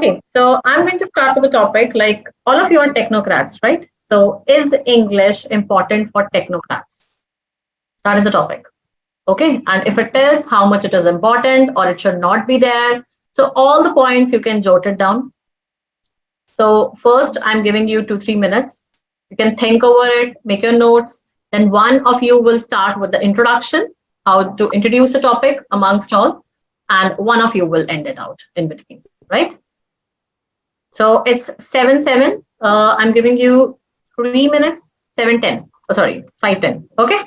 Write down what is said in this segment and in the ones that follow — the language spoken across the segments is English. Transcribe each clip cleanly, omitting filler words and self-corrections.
Okay, so I'm going to start with the topic like all of you are technocrats, right? So is English important for technocrats? That is the topic. Okay, and if it is, how much it is important or it should not be there. So all the points you can jot it down. So first I'm giving you 2-3 minutes. You can think over it, make your notes. Then one of you will start with the introduction, how to introduce the topic amongst all, and one of you will end it out in between, right? So it's 7-7. I'm giving you 3 minutes, 7-10. Oh, sorry, 5-10. Okay.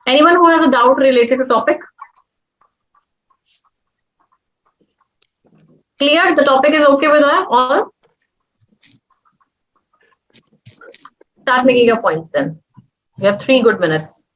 Anyone who has a doubt related to topic? Clear? The topic is okay with all? Start making your points then. You have 3 good minutes.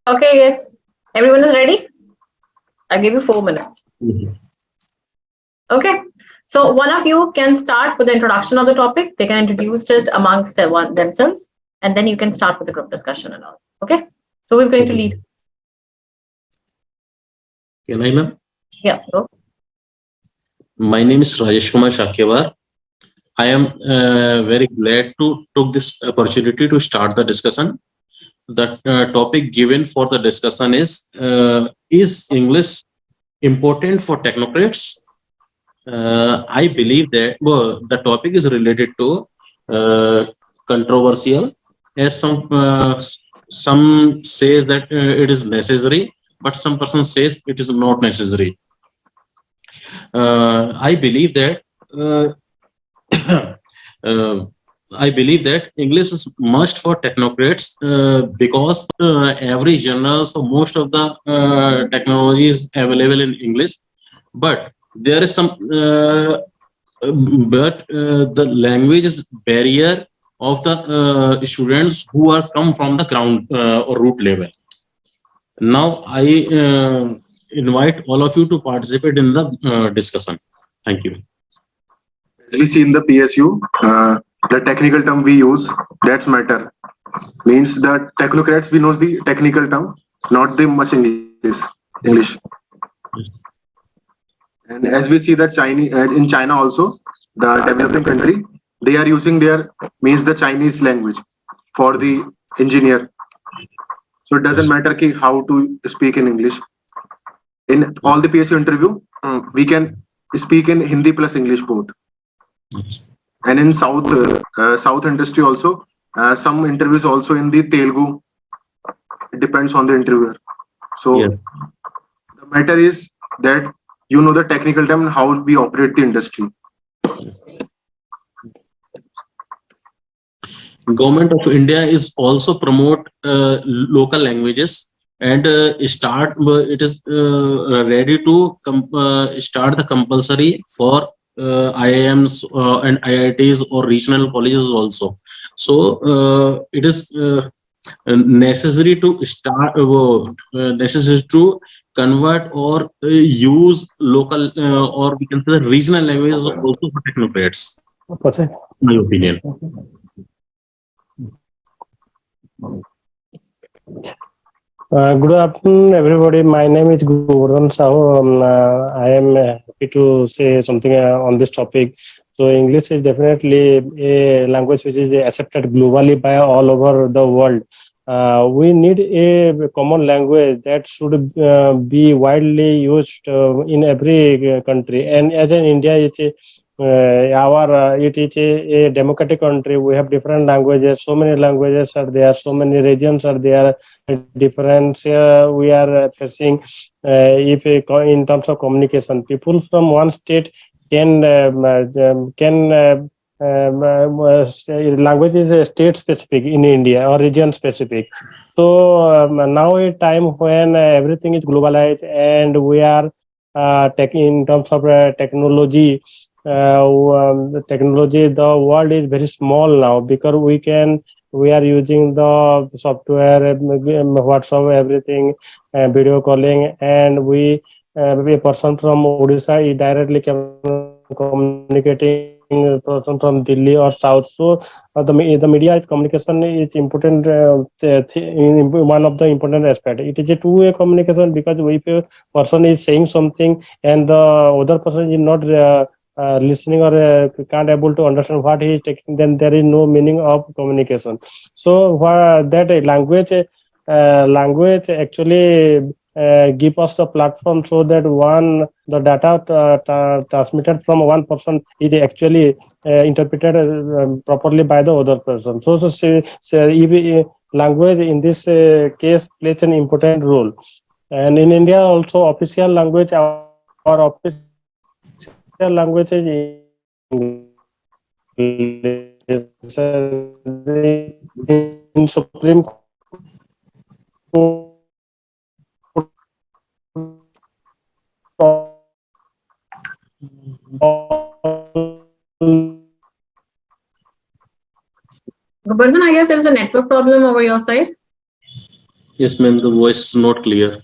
Okay, yes. Everyone is ready? I'll give you 4 minutes. Okay. So one of you can start with the introduction of the topic. They can introduce it amongst themselves, and then you can start with the group discussion and all. Okay. So who's going to lead? Can I, ma'am? Yeah. Go. My name is Rajesh Kumar Shakyawar. I am very glad to took this opportunity to start the discussion. The topic given for the discussion is English important for technocrats? I believe that the topic is related to controversial, as some says that it is necessary, but some person says it is not necessary. I believe that uh, I believe that English is must for technocrats because every journals or most of the technology is available in English. But there is some, the language is barrier of the students who are come from the ground or root level. Now I invite all of you to participate in the discussion. Thank you. As we see in the PSU, the technical term we use, that's matter. Means that technocrats, we know the technical term, not the much English. And as we see that Chinese in China also, the developing country, they are using their means the Chinese language for the engineer. So it doesn't matter ki how to speak in English. In all the PSU interview, we can speak in Hindi plus English both. And in South industry also, some interviews also in the Telugu. It depends on the interviewer. So Yeah. the matter is that you know the technical term and how we operate the industry. Government of India is also promote local languages and it is ready to start the compulsory for IIMs and IITs or regional colleges also. So it is necessary to start necessary to convert or use local or we can say regional languages also for technocrats. My opinion. Good afternoon, everybody. My name is Govardhan Sahu. I am happy to say something on this topic. So English is definitely a language which is accepted globally by all over the world. We need a common language that should be widely used in every country. And as in India, it is a democratic country. We have different languages. So many languages are there. So many regions are there. Difference we are facing if in terms of communication. People from one state can language is state specific in India or region specific. So now a time when everything is globalized and we are in terms of technology. The technology, the world is very small now because we are using the software, WhatsApp, everything, video calling, and a person from Odisha is directly communicating person from Delhi or South. So the media is communication is important, one of the important aspect. It is a two-way communication because if a person is saying something and the other person is not listening or can't able to understand what he is taking, then there is no meaning of communication. So that language actually give us a platform so that the data transmitted from one person is actually interpreted properly by the other person. So if, language in this case plays an important role. And in India also official language, our official language is in Supreme Court. Govardhan, I guess there is a network problem over your side. Yes, ma'am, the voice is not clear.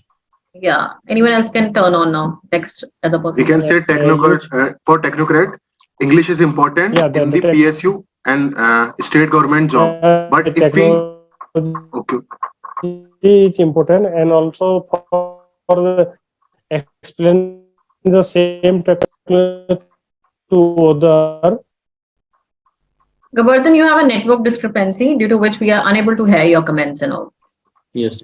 Yeah. Anyone else can turn on now. Next other person. We can say technocrat for technocrat, English is important in the PSU and state government job. But if we it's important and also for explain the same technology to other. Govardhan, you have a network discrepancy due to which we are unable to hear your comments and all. Yes.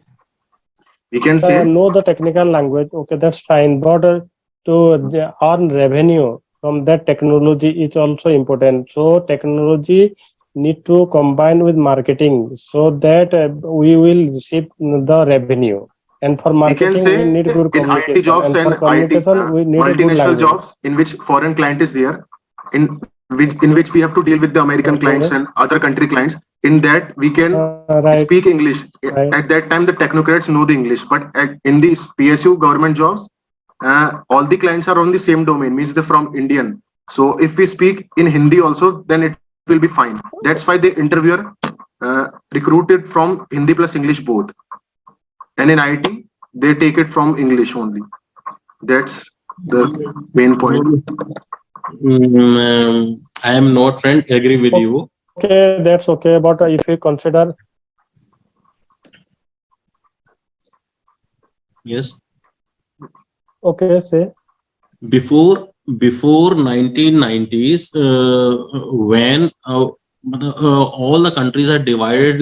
We can say know the technical language. Okay, that's fine. But to earn revenue from that technology is also important. So technology need to combine with marketing so that we will receive the revenue. And for marketing, we need good communication. In IT jobs and for communication, IT we need a good multinational language. jobs in which foreign client is there. In in which we have to deal with the American clients and other country clients. In that we can right, speak English. right. At that time, the technocrats know the English, but in these PSU government jobs, all the clients are on the same domain, means they're from Indian. So if we speak in Hindi also, then it will be fine. That's why the interviewer recruited from Hindi plus English both. And in IT, they take it from English only. That's the main point. I am not, friend, agree with you. Okay, that's okay. But if you consider, Yes. okay, say. Before 1990s, when all the countries are divided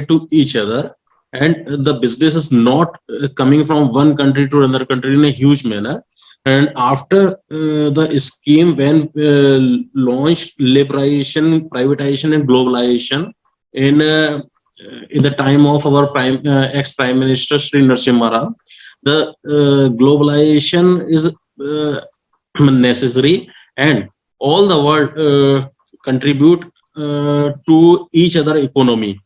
to each other, and the business is not coming from one country to another country in a huge manner. And after the scheme when launched liberalization, privatization, and globalization in the time of our ex Prime Minister Sri Narasimha Rao, the globalization is necessary, and all the world contribute to each other economy.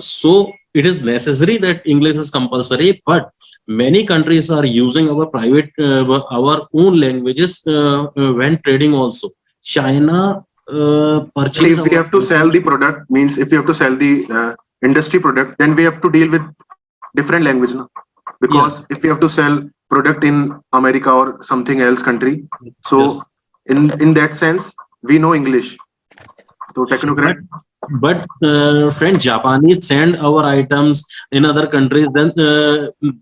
So it is necessary that English is compulsory, but many countries are using our our own languages when trading also. China But if we have to sell the product, means if we have to sell the industry product, then we have to deal with different language, no? Because Yes. if we have to sell product in America or something else country, so Yes. in that sense, we know English. So technocrat. But friend, Japanese send our items in other countries, then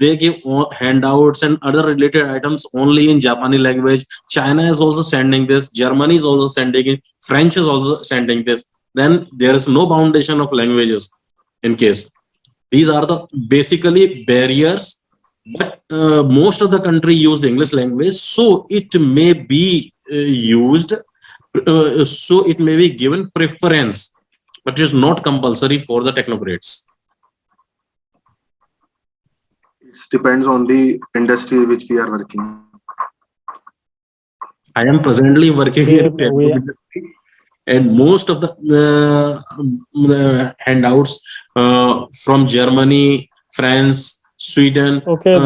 they give handouts and other related items only in Japanese language. China is also sending this. Germany is also sending it. French is also sending this. Then there is no foundation of languages in case. These are the basically barriers. But most of the country use English language, so it may be used. So it may be given preference, but it is not compulsory for the technocrats. It depends on the industry which we are working. I am presently working in telecom industry, and most of the handouts from Germany, France, Sweden, Okay,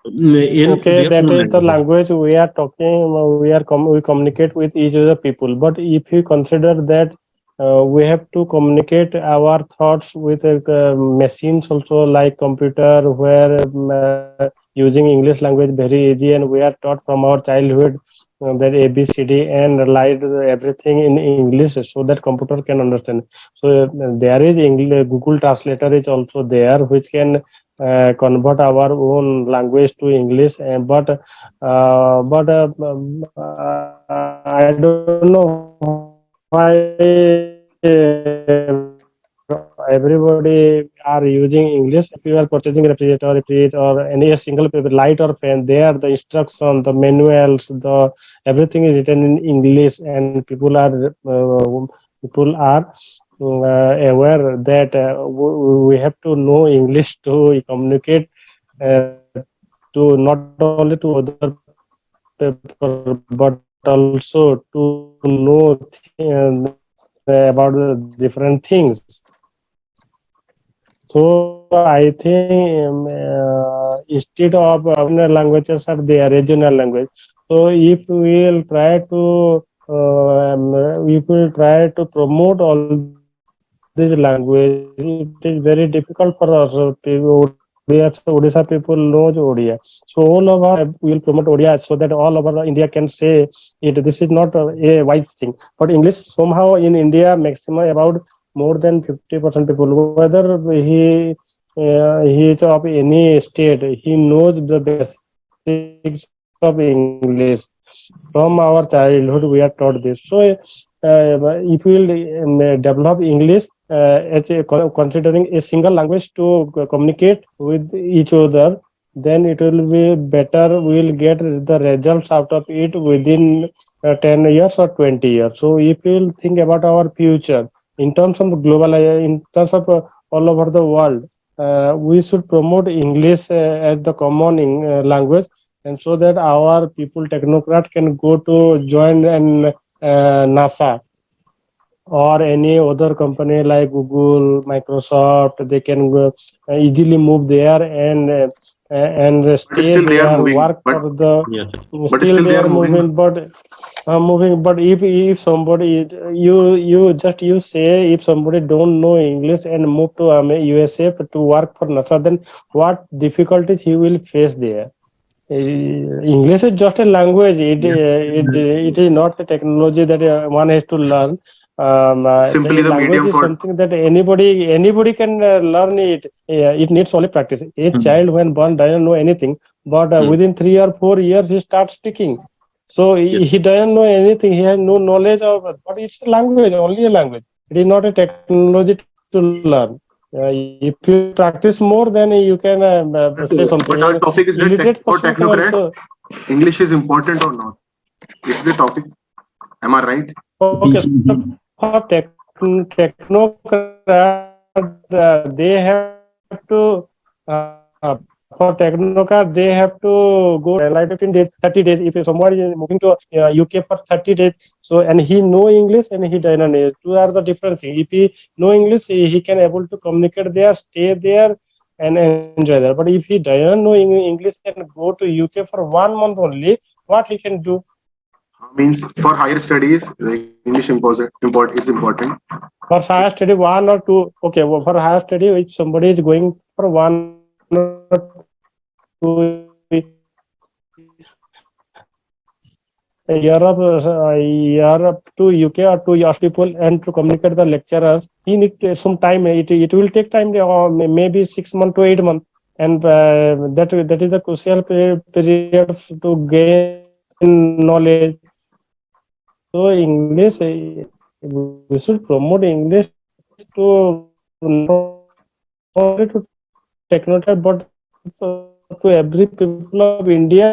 in okay, their that own is the language. language we are talking. We communicate with each other people. But if you consider that we have to communicate our thoughts with machines also, like computer, where using English language very easy, and we are taught from our childhood that ABCD and write everything in English so that computer can understand. So there is English, Google Translator is also there, which can convert our own language to English. I don't know why everybody are using English. If you are purchasing a refrigerator, a fridge, or any single paper, light or fan, there the instruction, the manuals, the everything is written in English, and aware that we have to know English to communicate to not only to other people but also to know about the different things. So I think instead of languages are there, regional language. So if we will try to promote all these language, it is very difficult for us. Odisha people knows Odia. So all over we will promote Odia so that all over India can say it. This is not a wise thing. But English somehow in India maximum about more than 50% people, whether he is of any state, he knows the basics of English. From our childhood we are taught this. So if we will develop English considering a single language to communicate with each other, then it will be better. We will get the results out of it within 10 years or 20 years. So if we will think about our future in terms of global, in terms of all over the world, we should promote English as the common language. and so that our people technocrat can go to join and NASA or any other company like Google, Microsoft. They can go, easily move there and But stay still they are there, moving. work for the. Yeah. But Still still they they are are moving. moving, but if somebody you say if somebody don't know English and move to USA to work for NASA, then what difficulties he will face there? English is just a language. It is not a technology that one has to learn. Simply The the language medium is for. something that anybody can learn it. It needs only practice. A Hmm. child when born doesn't know anything, but Hmm. within 3 or 4 years he starts speaking. So Yes. he doesn't know anything. He has no knowledge of it. But it's a language, only a language. It is not a technology to learn. If you practice more, then you can say something. And But our topic is illiterate that person can for also. technocrat, English is important or not? It's the topic. Am I right? Okay, so for technocrat, they have to for technocrat they have to go like 15 days, 30 days. If somebody is moving to UK for 30 days, so and he know English and he doesn't know. Two are the different things. If he know English, he can able to communicate there, stay there, and enjoy there. But if he doesn't know English and go to UK for 1 month only, what he can do? Means for higher studies, like English is important. For higher study, 1 or 2. Okay, well, for higher study, if somebody is going for 1 or 2 Europe to UK or to US people and to communicate the lecturers, he need some time. It will take time, maybe 6 months to 8 months, and that is the crucial period to gain knowledge. So English, we should promote English to not only to technocrat but to every people of India.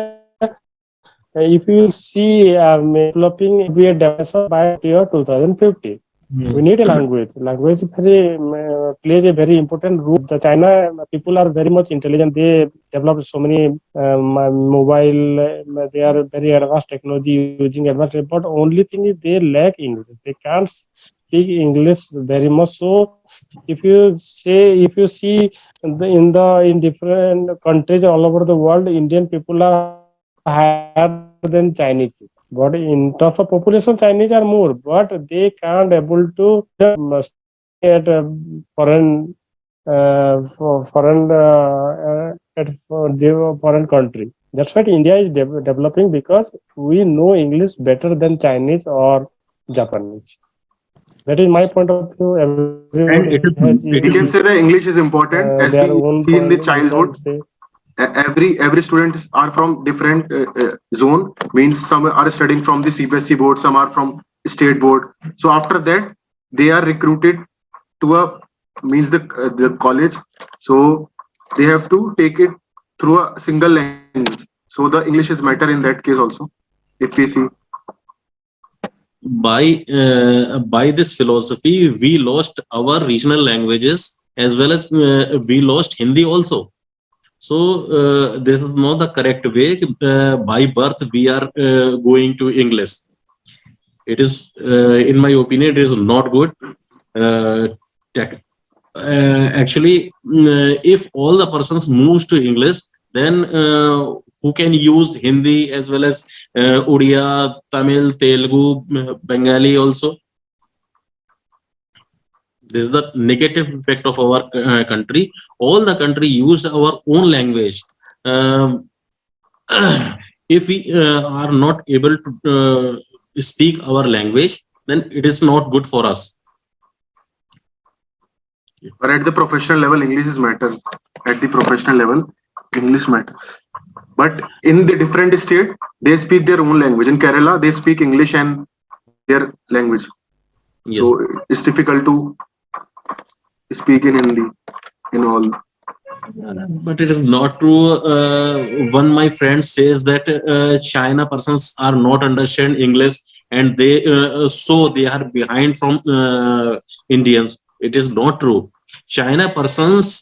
If you will see developing be a development by year 2050. We Hmm. need a language. Language plays a very important role. The China people are very much intelligent. They developed so many mobile. They are very advanced technology using advanced. But only thing is they lack English. They can't speak English very much. So if you see in different countries all over the world, Indian people are higher than Chinese people. But in terms of population, Chinese are more, but they can't able to stay at a foreign foreign country. That's why India is developing because we know English better than Chinese or Japanese. That is my point of view. Everybody And it has is it We is can say that English is important as their we own see in the point childhood. to say. Every students are from different zone. Means some are studying from the CBSE board, some are from state board. So after that, they are recruited to a means the college. So they have to take it through a single language. So the English is matter in that case also. If we see, by this philosophy, we lost our regional languages as well as we lost Hindi also. So this is not the correct way. By birth, we are going to English. It is, in my opinion, it is not good. Uh, Actually, if all the persons moves to English, then who can use Hindi as well as Odia, Tamil, Telugu, Bengali also. This is the negative effect of our country. All the country use our own language. um, if we are not able to speak our language, then it is not good for us. but at the professional level, English is matter. At the professional level, English matters. But in the different state, they speak their own language. In Kerala, they speak English and their language. Yes. So it's difficult to speak in Hindi in all. But it is not true. One my friend says that China persons are not understand English, and they so they are behind from Indians. It is not true. China persons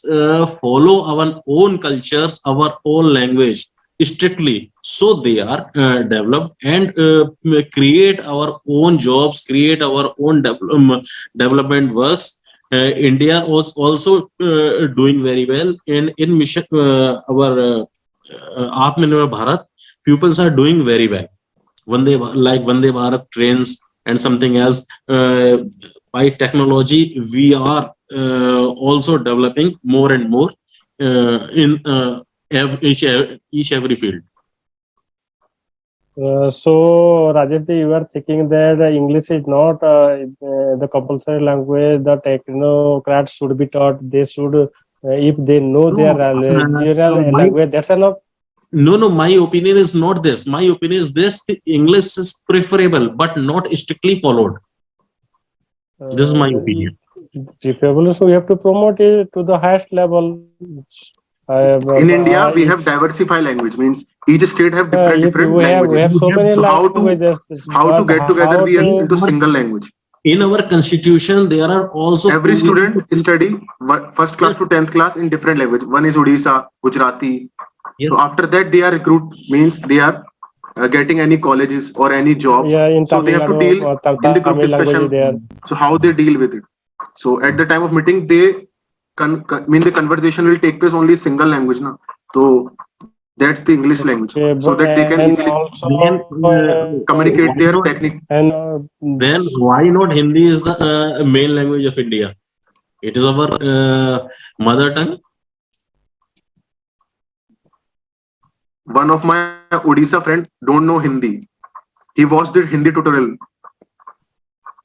follow our own cultures, our own language. strictly. So they are developed and create our own jobs, create our own development works. India was also doing very well in mission our Atmanirbhar Bharat. Pupils are doing very well. Vande Bharat trains and something else. By technology, we are also developing more and more in each every field. So, Rajati, you are thinking that English is not the compulsory language. The technocrats should be taught. They should, if they know their regional language, that's enough. No, my opinion is not this. My opinion is this: the English is preferable, but not strictly followed. This is my opinion. Preferable, so we have to promote it to the highest level. In India, we have diversified language. Means each state have different we languages. have so many So languages. how to get together? We are into single language. In our constitution, there are also every student study first class to 10th class in different language. One is Odisha, Gujarati. Yes. So after that, they are recruit, means they are getting any colleges or any job. So they have to deal in the group discussion. So how they deal with it. So at the time of meeting, they mean the conversation will take place only single language. Na? So that's the English language. So that they can easily communicate their technique. And then why not Hindi is the main language of India? It is our mother tongue. One of my Odisha friend don't know Hindi. He watched the Hindi tutorial.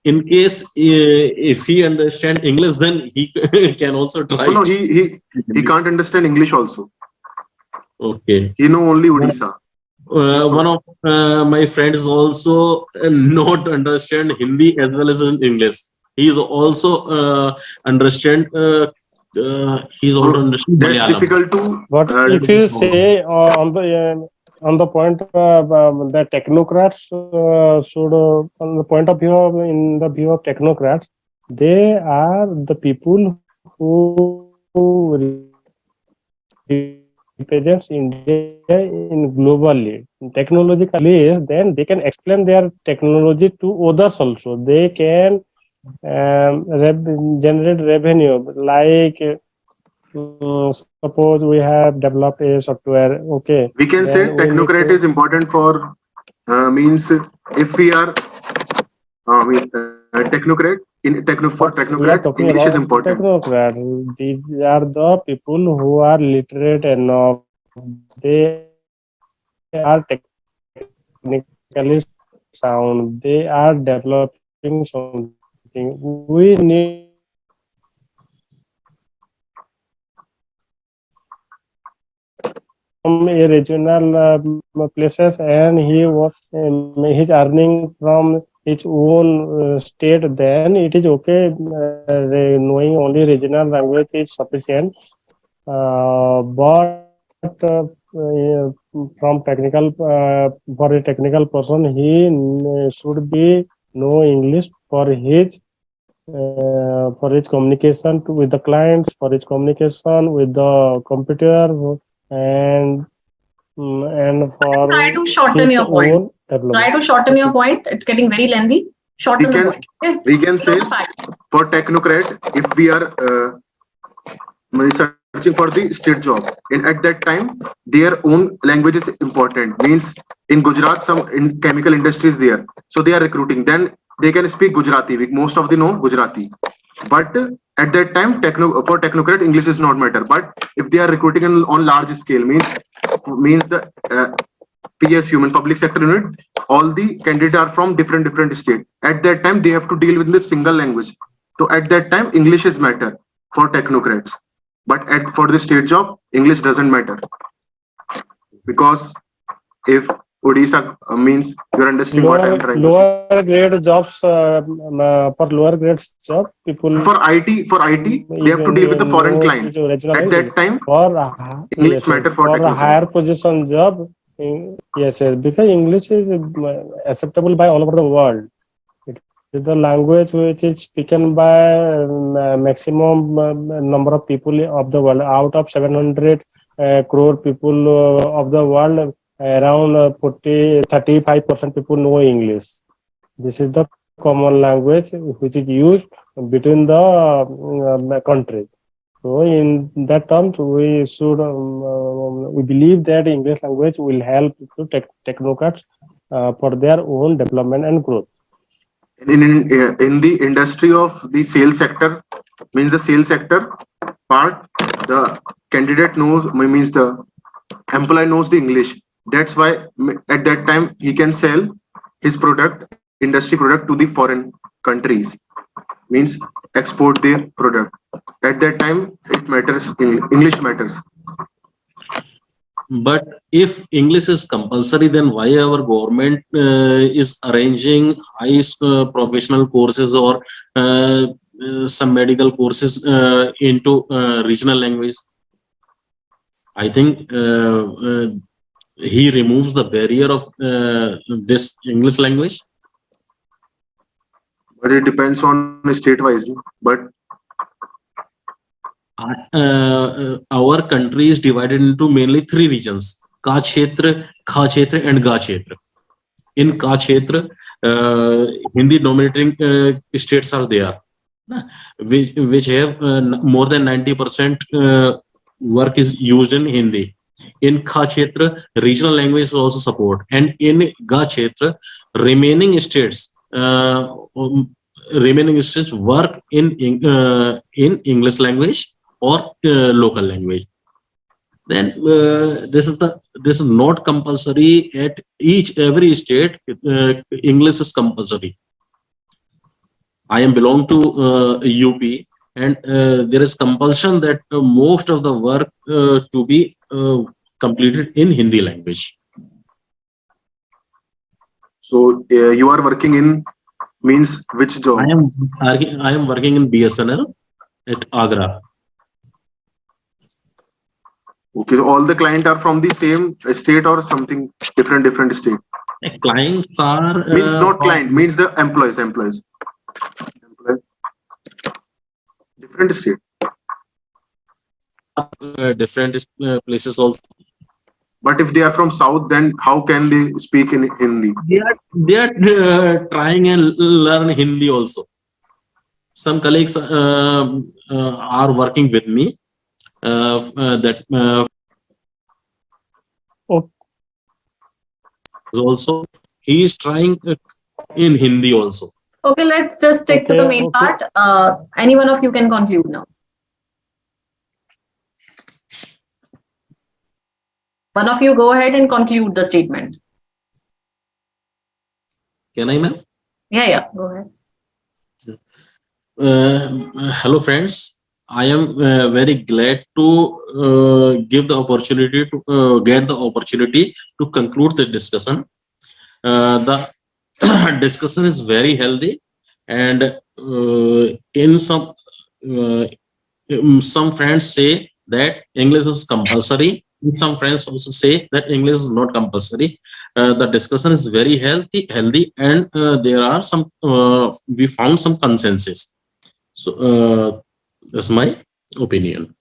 In case if he understand English, then he can also try. No, he can't understand English also. Okay. He know only Odisha. One of my friends also not understand Hindi as well as English. He is also understand. He's also understand That's Malayalam. difficult to. But if you say on the point the technocrats should on the point of view in the view of technocrats, they are the people who represents India in globally technologically, then they can explain their technology to others also. They can generate revenue, like suppose we have developed a software. Okay, we can say technocrat is important for means if we are technocrat for technocrat English is important. Technocrat, these are the people who are literate enough. They are technically sound. They are developing something. We need from a regional places, and he's earning from his own state. Then it is okay. Knowing only regional language is sufficient. But from technical for a technical person, he should be know English for his communication with the clients, for his communication with the computer, and for try to shorten your point. Try to shorten your point. It's getting very lengthy. Shorten the point. Okay? We can say for technocrat, if we are searching for the state job, and at that time their own language is important. Means in Gujarat, some in chemical industries there, so they are recruiting. Then they can speak Gujarati. Most of them know Gujarati. But at that time, for technocrat, English is not matter. But if they are recruiting on large scale, means the PSU, means public sector unit, all the candidates are from different states. At that time, they have to deal with the single language. So at that time, English is matter for technocrats. But for the state job, English doesn't matter, because if Odisha means you're understanding what I'm trying to say. Lower grade jobs for lower grade job, people for IT they have to deal with the foreign client. At that time, English matter for a higher position job. Yes, because English is acceptable by all over the world. It is the language which is spoken by maximum number of people of the world. Out of 700 crore people of the world, around 35% people know English. This is the common language which is used between the countries. So in that terms, we should we believe that English language will help to technocrats for their own development and growth. In the industry of the sales sector, means the sales sector part, the candidate knows, means the employee knows the English. That's why at that time he can sell his product, industry product, to the foreign countries, means export their product. At that time it matters, English matters. But if English is compulsory, then why our government is arranging high professional courses or some medical courses into regional language? I think he removes the barrier of this English language. But it depends on state wise. But our country is divided into mainly 3 regions: Ka Kshetra, Kha Kshetra, and Ga Kshetra. In Ka Kshetra, Hindi dominating states are there, which have more than 90% work is used in Hindi. In Kha Kshetra, regional language also support, and in Ga Kshetra, remaining states work in English language or local language. Then this is not compulsory at every state. English is compulsory. I am belong to UP, and there is compulsion that most of the work to be completed in Hindi language. So you are working in, means which job? I am working in BSNL at Agra. Okay, so all the clients are from the same state or something different state? Clients are means not client, means the employees. Different state. Different places also. But if they are from south, then how can they speak in Hindi? They are trying and learn Hindi also. Some colleagues are working with me. Also he is trying in Hindi also. Okay, let's just stick to the main part. Any one of you can conclude now. One of you go ahead and conclude the statement. Can I, ma'am? Yeah, go ahead. Hello friends, I am very glad to give the opportunity to get the opportunity to conclude the discussion. The discussion is very healthy, and in some friends say that English is compulsory. Some friends also say that English is not compulsory. The discussion is very healthy, and there are some we found some consensus. So that's my opinion.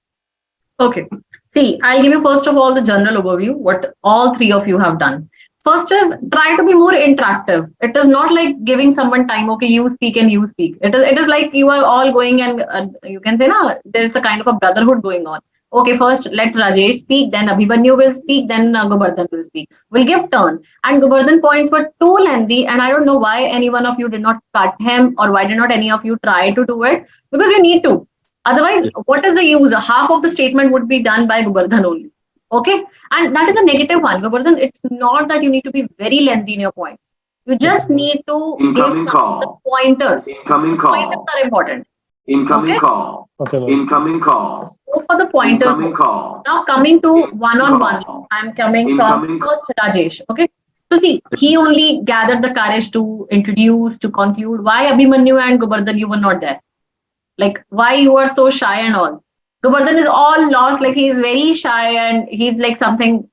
Okay. See, I'll give you first of all the general overview, what all 3 of you have done. First is try to be more interactive. It is not like giving someone time, okay, you speak and you speak. It is like you are all going and you can say, no, there's a kind of a brotherhood going on. Okay, first let Rajesh speak, then Abhimanyu will speak, then Gobardhan will speak. We'll give turn. And Gobardhan points were too lengthy, and I don't know why any one of you did not cut him, or why did not any of you try to do it, because you need to. Otherwise, what is the use? Half of the statement would be done by Gobardhan only. Okay, and that is a negative one. Gobardhan, it's not that you need to be very lengthy in your points. You just need to give some of the pointers. Pointers are important. Incoming call. Incoming call. Go for the pointers. Incoming call. Now coming to one-on-one, I'm coming from first Rajesh. Okay, so see, he only gathered the courage to introduce, to conclude. Why Abhimanyu and Gobardhan, you were not there? Like, why you are so shy and all? Gobardhan is all lost, like he's very shy and he's like something.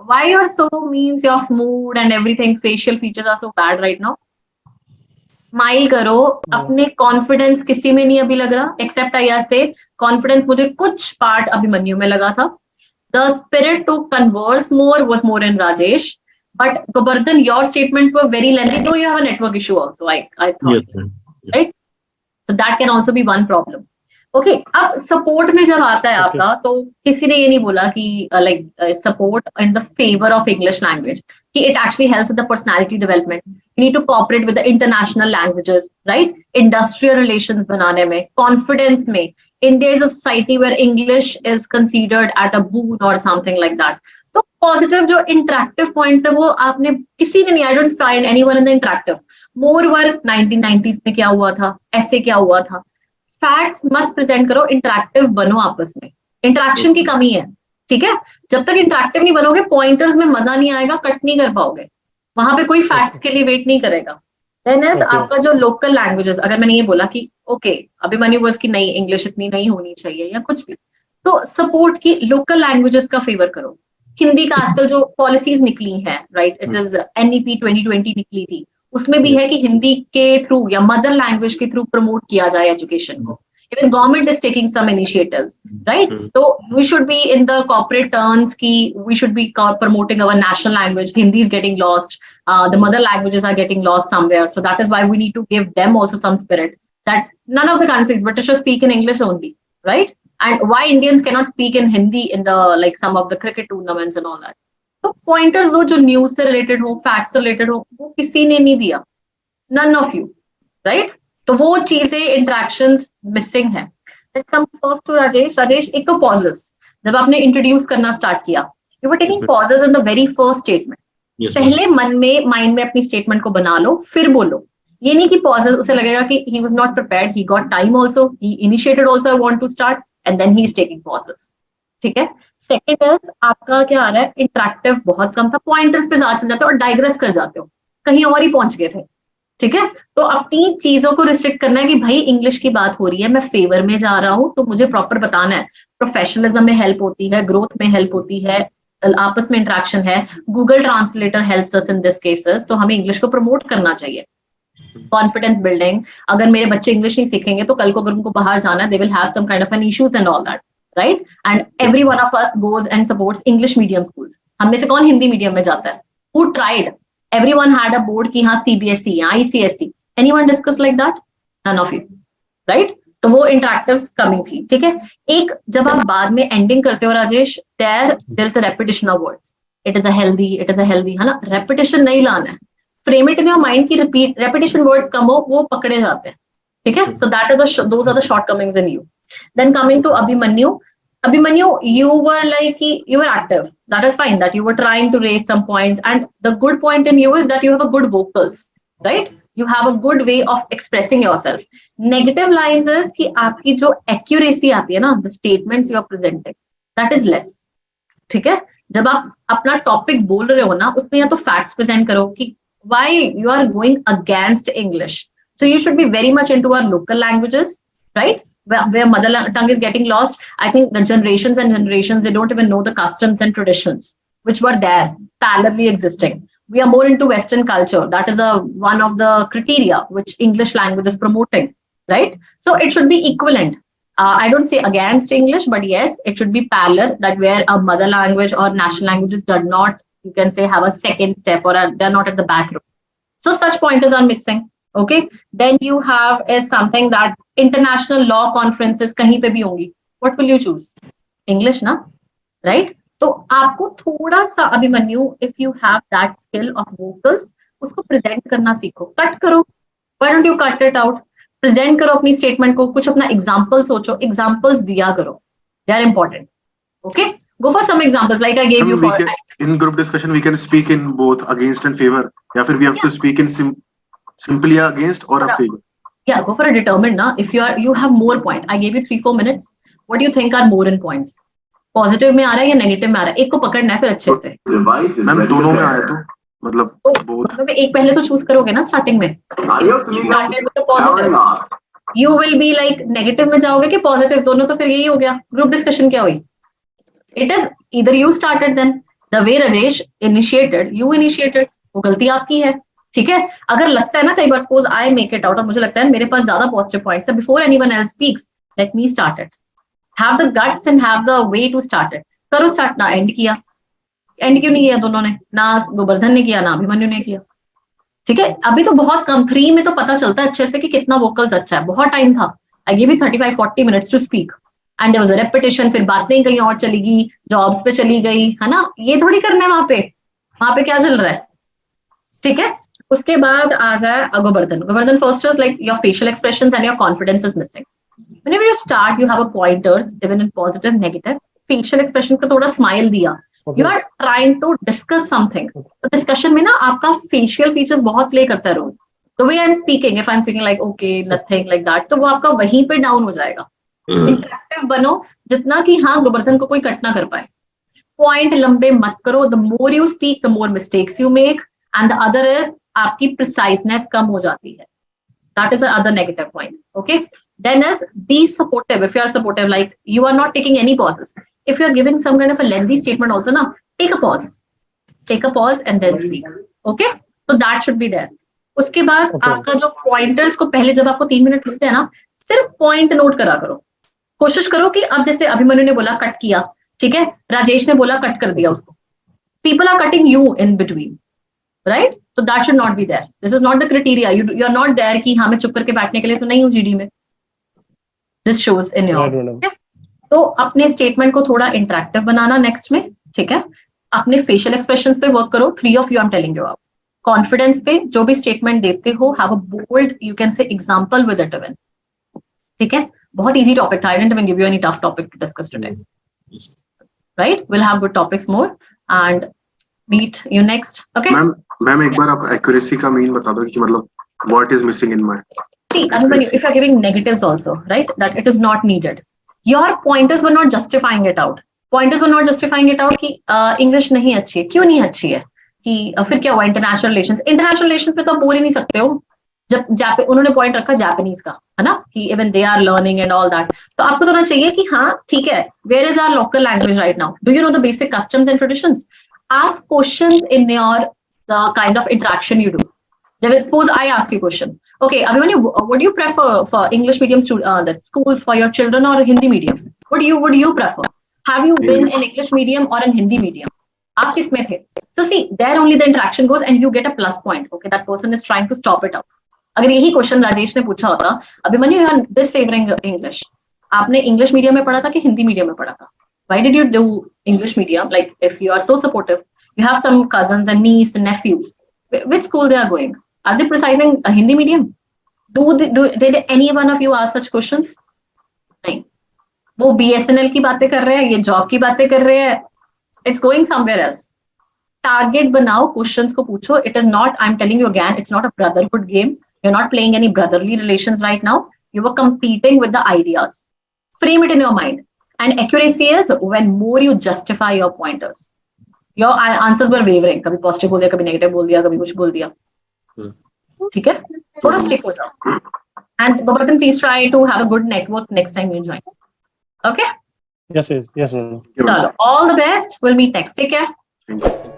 Why you're so means of mood and everything, facial features are so bad right now? Smile करो, अपने confidence किसी में नहीं अभी लग रहा, accept आई से confidence मुझे कुछ पार्ट अभिमन्यु में लगा था. The spirit to converse more was more in Rajesh. But Gobardhan, your statements were very lengthy, though you have a network issue also, I thought, Yes, ma'am. right? So that can also be one problem. Okay अब support में जब आता है आपका तो किसी ने ये नहीं बोला कि like support in the favour of English language कि it actually helps the personality development you need to cooperate with the international languages right industrial relations बनाने में कॉन्फिडेंस में India is a society where English is considered at a boon और something like that तो positive जो interactive points है वो आपने किसी ने नहीं I don't find anyone in the interactive more work 1990s में क्या हुआ था ऐसे क्या हुआ था फैक्ट्स मत प्रेजेंट करो इंटरेक्टिव बनो आपस में इंटरेक्शन की कमी है ठीक है जब तक इंटरेक्टिव नहीं बनोगे पॉइंटर्स में मजा नहीं आएगा कट नहीं कर पाओगे वहां पे कोई फैक्ट्स के लिए वेट नहीं करेगा देन इज आपका जो लोकल लैंग्वेजेस अगर मैंने ये बोला कि ओके अभिमन्यु वर्स की नहीं इंग्लिश इतनी नहीं होनी चाहिए या कुछ भी तो सपोर्ट की लोकल लैंग्वेजेस का फेवर करो हिंदी का आजकल जो पॉलिसीज निकली है राइट इट इज NEP 2020 निकली थी उसमें भी है कि हिंदी के थ्रू या मदर लैंग्वेज के थ्रू प्रमोट किया जाए एजुकेशन को even government is taking some initiatives right तो we should be in the corporate terms की we should be promoting our national language Hindi is getting lost the mother languages are getting lost somewhere so that is why we need to give them also some spirit that none of the countries British speak in English only right and why Indians cannot speak in Hindi in the like some of the cricket tournaments and all that. तो pointers जो news से related हो fact से related हो वो किसी ने नहीं दिया none of you right तो वो चीजें इंटरेक्शंस मिसिंग है let's come first to Rajesh एक तो pauses जब आपने इंट्रोड्यूस करना स्टार्ट किया you were taking pauses in the very first statement पहले मन में माइंड में अपनी स्टेटमेंट को बना लो फिर बोलो ये नहीं कि pauses उसे लगेगा कि he was not prepared he got time also he initiated also I want to start and then he is taking pauses ठीक है सेकंड इज आपका क्या आ रहा है इंटरेक्टिव बहुत कम था पॉइंटर्स पे ज्यादा चल जाते हो और डाइग्रेस कर जाते हो कहीं और ही पहुंच गए थे ठीक है तो अपनी चीजों को रिस्ट्रिक्ट करना है कि भाई इंग्लिश की बात हो रही है मैं फेवर में जा रहा हूं तो मुझे प्रॉपर बताना है प्रोफेशनलिज्म में हेल्प होती है ग्रोथ में हेल्प होती है आपस में इंटरेक्शन है Google translator helps us in this cases तो हमें इंग्लिश को प्रमोट करना चाहिए कॉन्फिडेंस बिल्डिंग अगर मेरे बच्चे इंग्लिश नहीं सीखेंगे तो कल को अगर उनको बाहर जाना है they will have some kind of an issues and all that right and every one of us goes and supports English medium schools हम में से कौन हिंदी मीडियम में जाता है who tried everyone had a board की हाँ CBSE या ICSE anyone discuss like that none of you right तो वो इंटरेक्टिव कमिंग थी ठीक है एक जब आप बाद में एंडिंग करते हो Rajesh there is a repetition of words it is a healthy है ना रेपिटेशन नहीं लाना है frame it in your mind की repetition words कम हो वो पकड़े जाते हैं ठीक है so that is those are the shortcomings in you then coming to Abhimanyu you were like you were active that is fine that you were trying to raise some points and the good point in you is that you have a good vocals right you have a good way of expressing yourself negative lines is कि आपकी जो accuracy आती है ना the statements you are presenting that is less ठीक है जब आप अपना टॉपिक बोल रहे हो ना उसमें या तो फैक्ट्स प्रेजेंट करो कि why you are going against English. So you should be very much into our local languages, right? Where mother tongue is getting lost. I think the generations and generations, they don't even know the customs and traditions which were there, parallelly existing. We are more into Western culture. That is one of the criteria which English language is promoting, right? So it should be equivalent. I don't say against English, but yes, it should be parallel that where a mother language or national languages do not you can say have a second step or they're not at the back row. So such pointers are mixing. Okay. Then you have is something that international law conferences kahin pe bhi hongi. What will you choose? English na? Right? तो आपको थोड़ा सा Abhimanyu if you have that skill of vocals उसको present करना सीखो cut करो why don't you cut it out present करो अपनी statement को कुछ अपना example सोचो examples दिया करो they are important okay go for some examples like I gave you for in group discussion we can speak in both against and favor या फिर we have to speak in simply against or a favor yeah go for a determined na if you have more point I gave you 3-4 minutes what do you think are more in points positive में आ रहा है या negative में आ रहा है एक को पकड़ना है फिर अच्छे से मैम दोनों में आया तो मतलब एक पहले तो चूज करोगे ना स्टार्टिंग में started with the positive you will be like negative में जाओगे कि पॉजिटिव दोनों तो फिर यही हो गया ग्रुप डिस्कशन क्या हुई it is either you started then the way Rajesh initiated you initiated वो गलती आपकी है ठीक है अगर लगता है ना कई बार suppose I make it out और मुझे लगता है मेरे पास ज्यादा पॉजिटिव पॉइंट्स है before anyone else speaks let me start it have the guts and have the way to start it करो स्टार्ट। ना एंड किया, एंड क्यों नहीं किया दोनों ने, ना गोवर्धन ने किया ना अभिमन्यु ने किया। ठीक है, अभी तो बहुत कम, 3 में तो पता चलता है अच्छे से कि कितना वोकल्स अच्छा है। बहुत टाइम था, I give you 35-40 minutes to speak and there was a repetition, फिर बातें कहीं और चली गई, जॉब्स पे चली गई, है ना। ये थोड़ी करना है वहां पे क्या चल रहा है। ठीक है, उसके बाद आ जाए Govardhan. Govardhan first is like your facial expressions and your confidence is missing. Whenever you start, you have a pointers, even in positive, negative. Facial expression को थोड़ा smile दिया. You are trying to discuss something. तो discussion में ना आपका facial features बहुत play करता है role. The way I'm speaking, if I'm speaking like okay, nothing like that, तो वो आपका वहीं पे down हो जाएगा. Interactive बनो जितना कि हाँ गोवर्धन को कोई कट ना कर पाए. Point लंबे मत करो. The more you speak, the more mistakes you make. And the other is आपकी preciseness कम हो जाती है. That is the other negative point. Okay. Then is be supportive. If you are supportive, like you are not taking any pauses. If you are giving some kind of a lengthy statement also, na, take a pause. Take a pause and then speak. Okay. So that should be there. उसके बाद आपका जो pointers को पहले जब आपको 3 minute मिलते हैं ना, सिर्फ point note करा करो. कोशिश करो कि अब जैसे अभिमन्यु ने बोला कट किया, ठीक है, राजेश ने बोला कट कर दिया उसको. People are cutting you in between. Right? So that should not be there. This is not the criteria. You are not there कि हाँ मैं चुप करके बैठने के लिए तो नहीं हूँ GD में. This shows in your. तो अपने स्टेटमेंट को थोड़ा इंटरेक्टिव बनाना नेक्स्ट में, ठीक है. अपने फेशियल एक्सप्रेशंस पे वर्क करो. 3 of you I'm telling you. Confidence पे जो भी स्टेटमेंट देते हो, have a bold, you can say example with it even. ठीक है, बहुत इजी टॉपिक था. I didn't even give you any tough topic to discuss today. Right, will have good topics more and meet you next. Okay ma'am एक बार आप accuracy का mean बता दो कि मतलब what is missing in my. See, if you're giving negatives also, right, that it is not needed. Your pointers were not justifying it out. Pointers were not justifying it out कि English नहीं अच्छी है. क्यों नहीं अच्छी है? कि फिर क्या हुआ international relations? International relations में तो आप बोल ही नहीं सकते हो. जब उन्होंने पॉइंट रखा जापानीज का, है ना, कि even they are learning and all that. तो आपको तो ना चाहिए कि हाँ ठीक है, where is our local language right now? Do you know the basic customs and traditions? Ask questions in the kind of interaction you do. Suppose I ask you a question. Okay, Abhimanyu, what do you prefer for English medium schools for your children or Hindi medium? What would you prefer? Have you been in English medium or in Hindi medium? आप किस में थे? So see, there only the interaction goes and you get a plus point. Okay, that person is trying to stop it out. अगर यही question Rajesh ने पूछा होता, Abhimanyu you are disfavoring English. आपने इंग्लिश मीडियम में पढ़ा था कि हिंदी मीडियम में पढ़ा था? Why did you do English medium? Like if you are so supportive, you have some cousins and niece and nephews. Which school they are going? Are they precising a Hindi medium? Did any one of you ask such questions? नहीं. वो BSNL की बातें कर रहे हैं, ये job की बातें कर रहे हैं. It's going somewhere else. Target बनाओ, questions को पूछो. It is not, I'm telling you again, it's not a brotherhood game. You're not playing any brotherly relations right now. You were competing with the ideas. Frame it in your mind. And accuracy is when more you justify your pointers. Your answers were wavering. कभी positive बोल दिया, कभी negative बोल दिया, कभी कुछ बोल दिया. ठीक है, थोड़ा stick हो जाओ. And Goवर्धन, please try to have a good network next time you join. Okay? Yes, ma'am. Chalo, all the best. We'll meet next. Take care. Thank you.